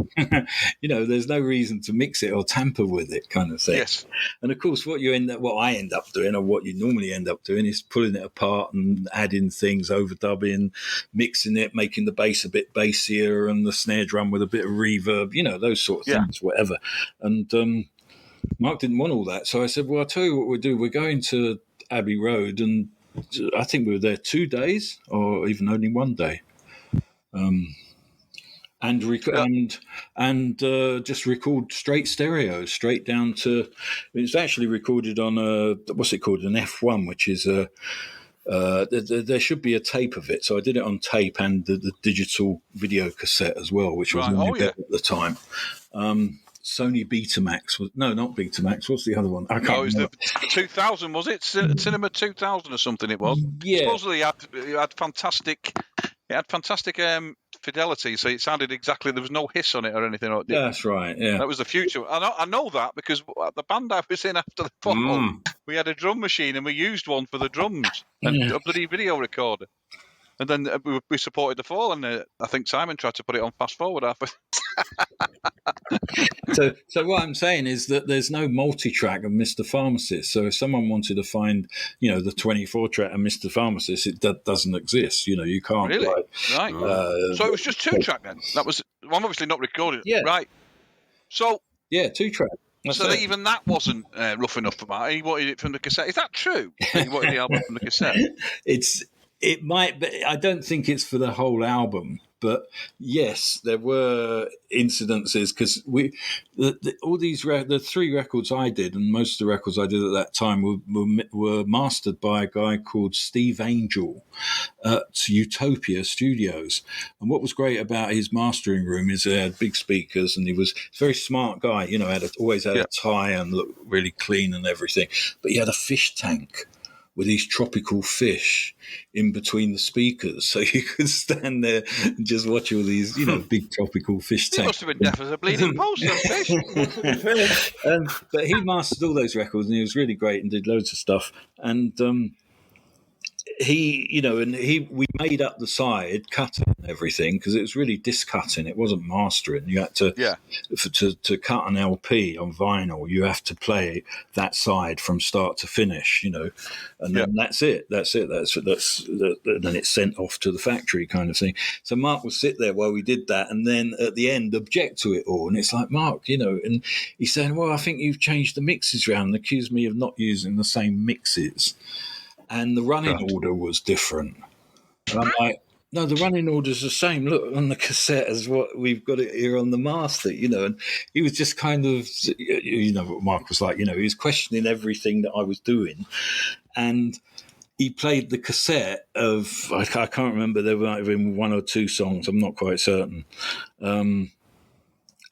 There's no reason to mix it or tamper with it, kind of thing. Yes. And of course, what I end up doing, or what you normally end up doing, is pulling it apart and adding things, overdubbing, mixing it, making the bass a bit bassier and the snare drum with a bit of reverb, those sort of things, whatever. And Mark didn't want all that, so I said, well, I'll tell you what we'll do. We're going to Abbey Road, and I think we were there 2 days, or even only 1 day. And just record straight stereo, straight down to. It's actually recorded on an F1, which is there should be a tape of it. So I did it on tape and the digital video cassette as well, which was at the time. Sony Betamax was not Betamax. What's the other one? I can't remember. It was the 2000, was it? Cinema 2000 or something. It was. Yeah. Supposedly it had fantastic. It had fantastic fidelity, so it sounded exactly. There was no hiss on it or anything. That's right. Yeah, that was the future. I know that because the band I was in after the fall, we had a drum machine and we used one for the drums and a bloody video recorder. And then we supported the fall, and I think Simon tried to put it on fast forward halfway. So what I'm saying is that there's no multi-track of Mr. Pharmacist. So if someone wanted to find, the 24-track of Mr. Pharmacist, it doesn't exist. You can't. Really? Right. So it was just 2-track then. That was one, obviously not recorded. Yeah. Right. So. Yeah, 2-track. So that even that wasn't rough enough for Mark. He wanted it from the cassette. Is that true? That he wanted the album from the cassette? It might, but I don't think it's for the whole album. But yes, there were incidences because all these the 3 records I did, and most of the records I did at that time were mastered by a guy called Steve Angel at Utopia Studios. And what was great about his mastering room is he had big speakers, and he was a very smart guy. You know, always had a tie and looked really clean and everything. But he had a fish tank with these tropical fish in between the speakers, so you could stand there and just watch all these, big tropical fish tanks. He must have been deaf as a bleeding post, that fish. But he mastered all those records, and he was really great and did loads of stuff. And we made up the side, cut it and everything, because it was really disc cutting. It wasn't mastering. You had to, to cut an LP on vinyl, you have to play that side from start to finish, and then that's it. Then it's sent off to the factory kind of thing. So Mark would sit there while we did that, and then at the end object to it all. And it's like, Mark, and he's saying, well, I think you've changed the mixes around, and accused me of not using the same mixes. And the running order was different. And I'm like, no, the running order's the same. Look on the cassette as what we've got it here on the master, And he was just kind of, what Mark was like, he was questioning everything that I was doing. And he played the cassette of, I can't remember, there might have been 1 or 2 songs, I'm not quite certain.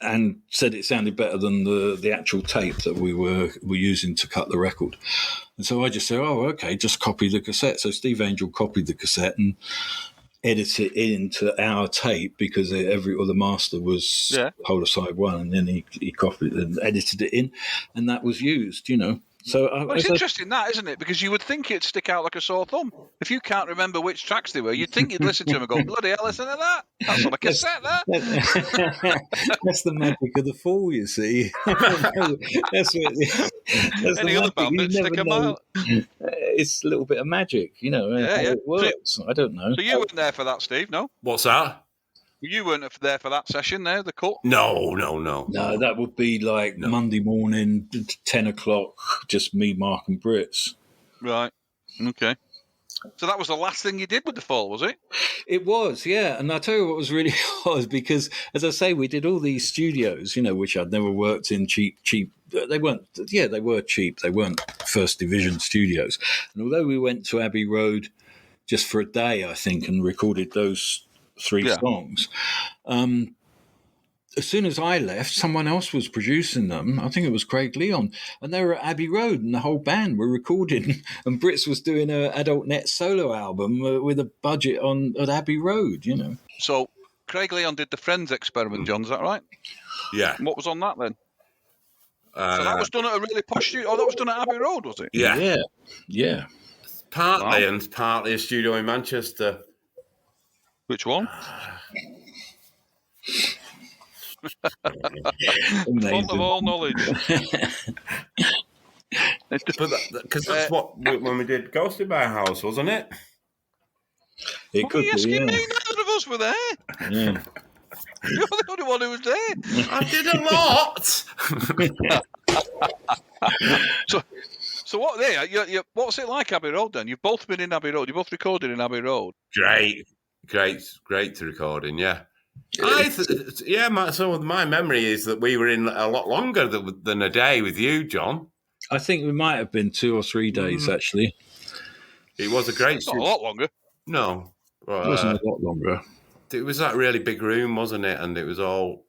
And said it sounded better than the actual tape that we were using to cut the record. And so I just said, oh, okay, just copy the cassette. So Steve Angel copied the cassette and edited it into our tape, because the master was whole of side 1, and then he copied and edited it in, and that was used, So it's interesting that, isn't it? Because you would think it'd stick out like a sore thumb. If you can't remember which tracks they were, you'd think you'd listen to them and go, bloody hell, listen to that. That's on a cassette, that. That's the magic of the Fall, you see. that's Any other band would stick them out. It's a little bit of magic, how it works. I don't know. So you weren't there for that, Steve, no? What's that? You weren't there for that session there, the cut? No. No, that would be like Monday morning, 10 o'clock, just me, Mark and Brits. Right. Okay. So that was the last thing you did with the Fall, was it? It was, yeah. And I'll tell you what was really odd, because, as I say, we did all these studios, which I'd never worked in, cheap. They were cheap. They weren't first division studios. And although we went to Abbey Road just for a day, I think, and recorded those 3 songs, as soon as I left, someone else was producing them. I think it was Craig Leon, and they were at Abbey Road, and the whole band were recording. And Brits was doing an Adult Net solo album with a budget at Abbey Road, So Craig Leon did the Friends experiment, John. Is that right? Yeah. And what was on that then? So that was done at a really posh studio. Oh, that was done at Abbey Road, was it? Yeah. Partly, and partly a studio in Manchester. Which one? Font of all knowledge. Because that's what when we did Ghosted by a House, wasn't it? It could be. Me? None of us were there. Yeah. You're the only one who was there. I did a lot. So what? What's it like, Abbey Road? Then you've both been in Abbey Road. You both recorded in Abbey Road. Great to record in. Yeah. My memory is that we were in a lot longer than a day with you, John. I think we might have been 2 or 3 days, actually. It was a great... Not a lot longer. No. It wasn't a lot longer. It was that really big room, wasn't it? And it was all...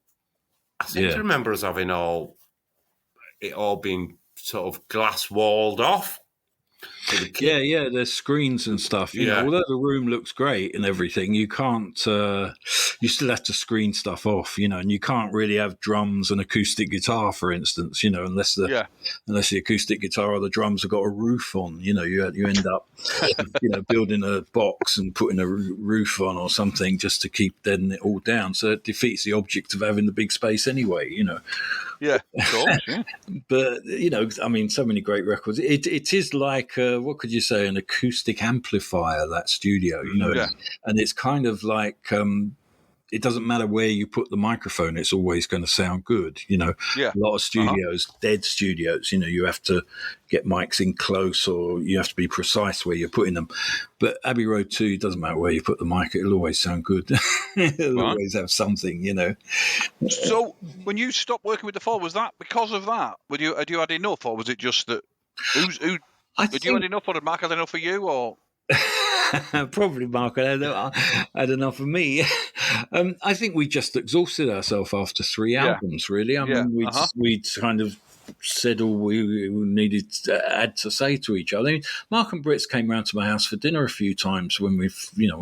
I seem to remember us having it all being sort of glass-walled off. Yeah, there's screens and stuff. You know, although the room looks great and everything, you can't. You still have to screen stuff off, and you can't really have drums and acoustic guitar, for instance. Unless the acoustic guitar or the drums have got a roof on. You end up, building a box and putting a roof on or something just to keep deadening it all down. So it defeats the object of having the big space anyway. Yeah, of course. Yeah. But so many great records. It is like what could you say, an acoustic amplifier, that studio, and it's kind of like it doesn't matter where you put the microphone, it's always going to sound good. A lot of studios, dead studios, you have to get mics in close, or you have to be precise where you're putting them. But Abbey Road 2, it doesn't matter where you put the mic, it'll always sound good. It'll always have something, So when you stopped working with the Fall, was that because of that? Had you had enough, or was it just that you had enough, or did Mark had enough for you, or? Probably Mark had enough of me. I think we just exhausted ourselves after 3 albums, really. I mean, we'd kind of said all we needed had to say to each other. I mean, Mark and Brits came round to my house for dinner a few times when we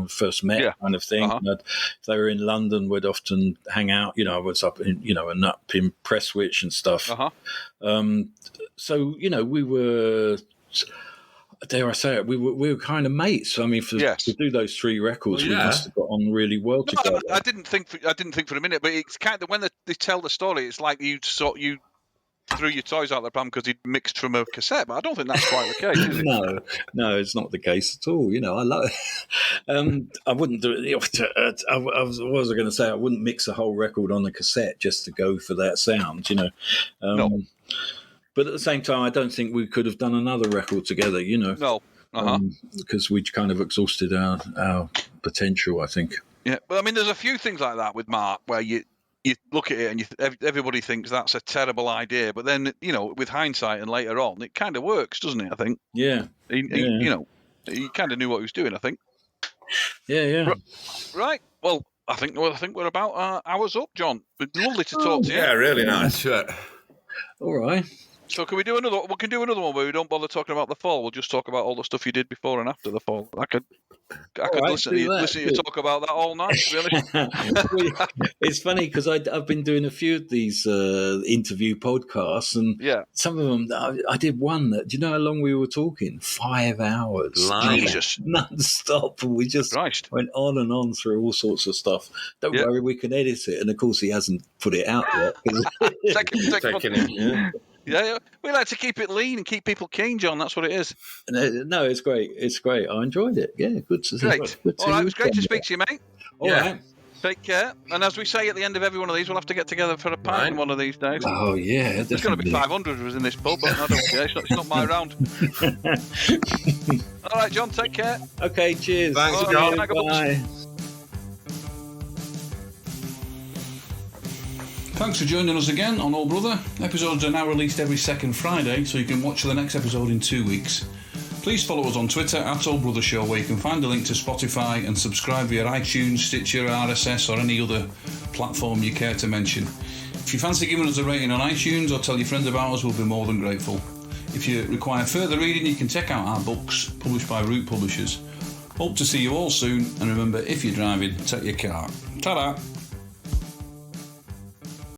first met, kind of thing. If they were in London, we'd often hang out. I was up in Prestwich and stuff. So we were. Dare I say it? We were kind of mates. I mean, to do those 3 records, we must have got on really well together. I didn't think for a minute, but it's kind of when they tell the story, it's like you threw your toys out the pram because he'd mixed from a cassette. But I don't think that's quite the case, is it? No, it's not the case at all. I love it. I wouldn't do it. I was going to say I wouldn't mix a whole record on a cassette just to go for that sound. No. But at the same time, I don't think we could have done another record together, No. Because we'd kind of exhausted our potential, I think. Yeah, but I mean, there's a few things like that with Mark where you look at it and everybody thinks that's a terrible idea, but then, with hindsight and later on, it kind of works, doesn't it, I think? Yeah. He kind of knew what he was doing, I think. Yeah. Right. Well, I think we're about hours up, John. It's lovely to talk to you. Yeah, really nice. Sure. All right. So can we do another? We can do another one where we don't bother talking about the Fall. We'll just talk about all the stuff you did before and after the Fall. I could listen to you talk about that all night. Really. It's funny because I've been doing a few of these interview podcasts, and some of them I did one that. Do you know how long we were talking? 5 hours. Jesus, non-stop. And we just went on and on through all sorts of stuff. Don't worry, we can edit it. And of course, he hasn't put it out yet. Taking it. Yeah, we like to keep it lean and keep people keen, John. That's what it is. No, it's great. It's great. I enjoyed it. Yeah, good to see. Great. All right, it was great to speak to you, mate. All right. Take care. And as we say at the end of every one of these, we'll have to get together for a pint one of these days. Oh, yeah. There's going to be 500 of us in this pub, but I don't care. It's not my round. All right, John, take care. Okay, cheers. Thanks, John. Bye. Thanks for joining us again on Old Brother. Episodes are now released every second Friday, so you can watch the next episode in 2 weeks. Please follow us on Twitter at Old Brother Show, where you can find a link to Spotify and subscribe via iTunes, Stitcher, RSS or any other platform you care to mention. If you fancy giving us a rating on iTunes or tell your friends about us, we'll be more than grateful. If you require further reading, you can check out our books, published by Root Publishers. Hope to see you all soon, and remember, if you're driving, take your car. Ta-da!